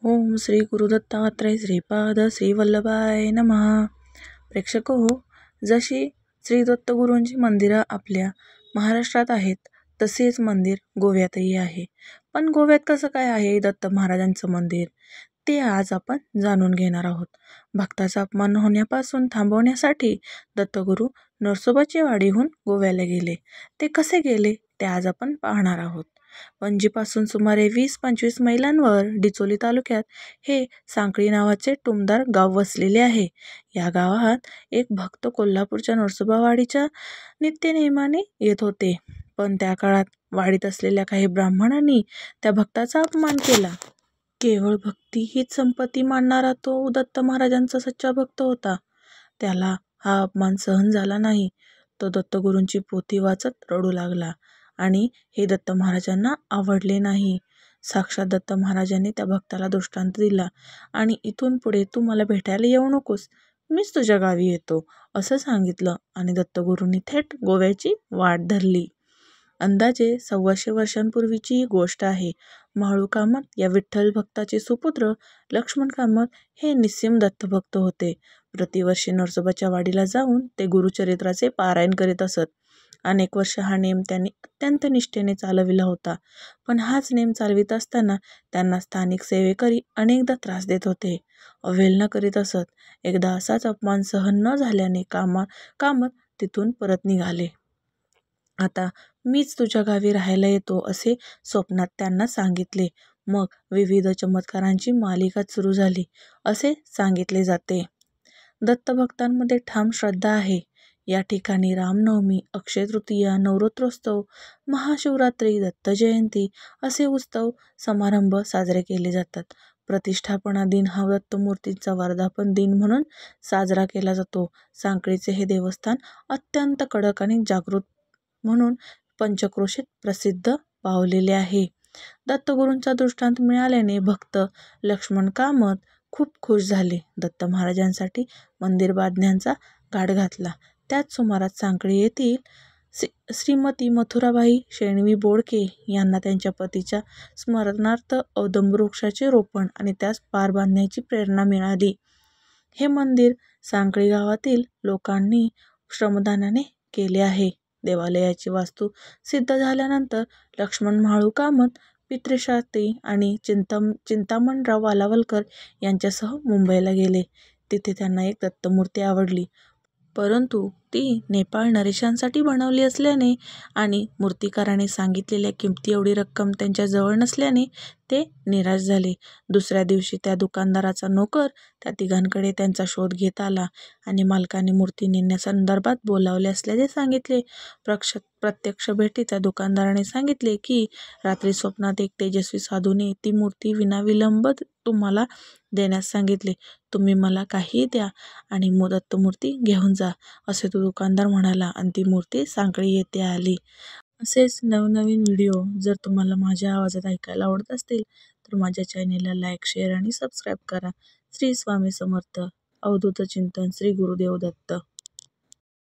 ओम श्री गुरुदत्तात्रय श्रीपाद श्री वल्लभाय नमः. प्रेक्षक हो, जशी श्री दत्तगुरूंची मंदिरं आपल्या महाराष्ट्रात आहेत, तसेच मंदिर गोव्यातही आहे. पण गोव्यात कसं काय आहे दत्त महाराजांचं मंदिर, ते आज आपण जाणून घेणार आहोत. भक्ताचा अपमान होण्यापासून थांबवण्यासाठी दत्तगुरू नरसोबाची वाडीहून गोव्याला गेले. ते कसे गेले ते आज आपण पाहणार आहोत. पणजीपासून सुमारे 20-25 मैलांवर डिचोली तालुक्यात हे सांकळी नावाचे टुमदार गाव वसलेले आहे. या गावात एक भक्त कोल्हापूरच्या नरसोबावाडीच्या नित्यनेमाने येत होते. पण त्या काळात वाडीत असलेल्या काही ब्राह्मणांनी त्या भक्ताचा अपमान केला. केवळ भक्ती हीच संपत्ती मानणारा तो दत्त महाराजांचा सच्चा भक्त होता. त्याला हा अपमान सहन झाला नाही. तो दत्तगुरूंची पोथी वाचत रडू लागला आणि हे दत्त महाराजांना आवडले नाही. साक्षात दत्त महाराजांनी त्या भक्ताला दृष्टांत दिला आणि इथून पुढे तू मला भेटायला येऊ नकोस, मीच तुझ्या गावी येतो असं सांगितलं आणि दत्तगुरूंनी थेट गोव्याची वाट धरली. अंदाजे 125 वर्षांपूर्वीची ही गोष्ट आहे. म्हाळू कामत या विठ्ठल भक्ताचे सुपुत्र लक्ष्मण कामत हे निस्सीम दत्तभक्त होते. प्रतिवर्षी नरसोबाच्या वाडीला जाऊन ते गुरुचरित्राचे पारायण करीत असत. अनेक वर्ष हा नेम त्यांनी अत्यंत निष्ठेने चालविला होता. पण हाच नेम चालवित असताना त्यांना स्थानिक सेवेकरी अनेकदा त्रास देत होते, अवहेलना करीत असत. एकदा असाच अपमान सहन न झाल्याने कामत तिथून परत निघाले. आता मीच तुझ्या गावी राहायला येतो असे स्वप्नात त्यांना सांगितले. मग विविध चमत्कारांची मालिका सुरू झाली असे सांगितले जाते. दत्तभक्तांमध्ये ठाम श्रद्धा आहे. या ठिकाणी रामनवमी, अक्षय तृतीया, नवरात्रोत्सव, महाशिवरात्री, दत्त जयंती असे उत्सव समारंभ साजरे केले जातात. प्रतिष्ठापना दिन हा दत्तमूर्तींचा वर्धापन दिन म्हणून साजरा केला जातो. सांकळीचे हे देवस्थान अत्यंत कडक आणि जागृत म्हणून पंचक्रोशीत प्रसिद्ध पावलेले आहे. दत्तगुरूंचा दृष्टांत मिळाल्याने भक्त लक्ष्मण कामत खूप खुश झाले. दत्त महाराजांसाठी मंदिर बांधण्याचा घाट घातला. त्याच सुमारास सांकळी येथील श्रीमती मथुराबाई शेणवी बोडके यांना त्यांच्या पतीच्या स्मरणार्थ औदुंबवृक्षाचे रोपण आणि त्यास पार बांधण्याची प्रेरणा मिळाली. हे मंदिर सांकळी गावातील लोकांनी श्रमदानाने केले आहे. देवालयाची वास्तू सिद्ध झाल्यानंतर लक्ष्मण म्हाळू कामत पितृशास्त्री आणि चिंतामणराव वालावलकर यांच्यासह मुंबईला गेले. तिथे त्यांना एक दत्तमूर्ती आवडली, परंतु ती नेपाळ नरेशांसाठी बनवली असल्याने आणि मूर्तिकाराने सांगितलेल्या किमती एवढी रक्कम त्यांच्या जवळ नसल्याने ते निराश झाले. दुसऱ्या दिवशी त्या दुकानदाराचा नोकर त्या तिघांकडे त्यांचा शोध घेत आला आणि मालकाने मूर्ती नेण्यासंदर्भात बोलावले असल्याचे सांगितले. प्रत्यक्ष भेटीत त्या दुकानदाराने सांगितले की रात्री स्वप्नात एक तेजस्वी साधूने ती मूर्ती विनाविलंब तुम्हाला देण्यास सांगितले. तुम्ही मला काहीही द्या आणि दत्तमूर्ती घेऊन जा असे तो दुकानदार म्हणाला आणि ती मूर्ती सांकळी येथे आली. असेच नवनवीन व्हिडिओ जर तुम्हाला माझ्या आवाजात ऐकायला आवडत असतील तर माझ्या चॅनेलला लाईक, शेअर आणि सबस्क्राईब करा. श्री स्वामी समर्थ. अवधूत चिंतन. श्री गुरुदेव दत्त.